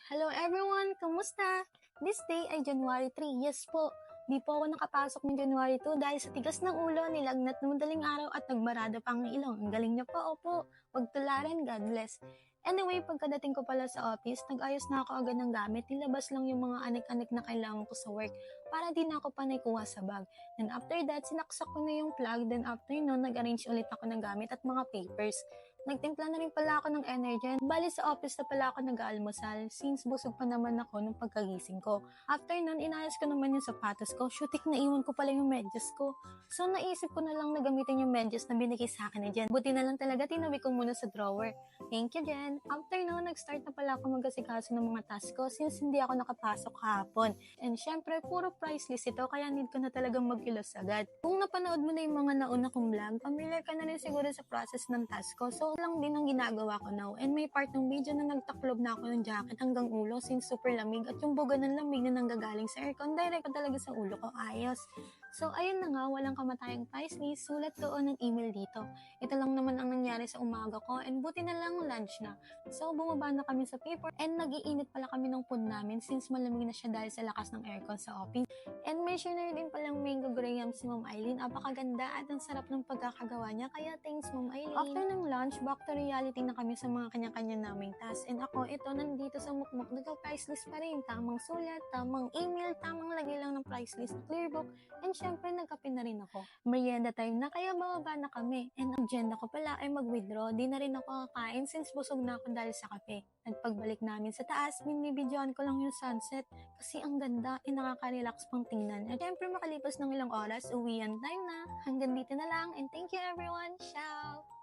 Hello everyone! Kamusta? This day ay January 3. Yes po, di po ako nakapasok ng January 2 dahil sa tigas ng ulo, nilagnat ng madaling araw at nagbarado pa ang ilong. Ang galing niya po, opo. Huwag tularan, God bless. Anyway, pagkadating ko pala sa office, nag-ayos na ako agad ng gamit. Nilabas lang yung mga anik-anik na kailangan ko sa work para di na ako panay kuha sa bag. Then after that, sinaksak ko na yung plug. Then after nun, nag-arrange ulit ako ng gamit at mga papers. Nagtimpla na rin pala ako ng energy. Bali sa office na pala ako nag-aalmusal since busog pa naman ako nung pagkagising ko. After nun, inayos ko naman yung sapatos ko. Shootik na iwan ko pala yung medyas ko. So naisip ko na lang na gamitin yung medyas na binigay sa akin ni Jen. Buti na lang talaga tinabi ko muna sa drawer. Thank you, Jen. After nun, nag-start na pala ako mag-asikaso ng mga task ko since hindi ako nakapasok kahapon. And syempre, puro price list ito kaya need ko na talagang mag-ilos agad. Kung napanood mo na yung mga nauna kong vlog, familiar ka na rin siguro sa process ng task ko. So lang din ang ginagawa ko now. And may part ng video na nagtaklob na ako ng jacket hanggang ulo since super lamig at yung buga ng lamig na nanggagaling sa aircon, direct ko talaga sa ulo ko. Ayos. So ayun na nga, walang kamatayang price list, sulat doon ng email dito. Ito lang naman ang nangyari sa umaga ko and buti na lang lunch na. So bumaba na kami sa paper and nagiinit pala kami ng food namin since malamig na siya dahil sa lakas ng aircon sa office. And may shiner din palang mango graham si Ma'am Eileen. Apakaganda at ang sarap ng pagkakagawa niya. Kaya thanks Ma'am Eileen. After ng lunch, back to reality na kami sa mga kanya-kanya naming task. And ako, ito, nandito sa mukmuk, nagka-price list pa rin. Tamang sulat, tamang email, tamang lagay lang ng price list, clear book. And syempre, nagkape na rin ako. Merienda time na, kaya bababa na kami. And ang agenda ko pala ay mag-withdraw. Di na rin ako kakain since busog na ako dahil sa kape. At pagbalik namin sa taas, binibidyoan ko lang yung sunset kasi ang ganda, nakaka-relax pang tingnan. At syempre makalipas ng ilang oras, uwian time na. Hanggang dito na lang and thank you everyone. Ciao!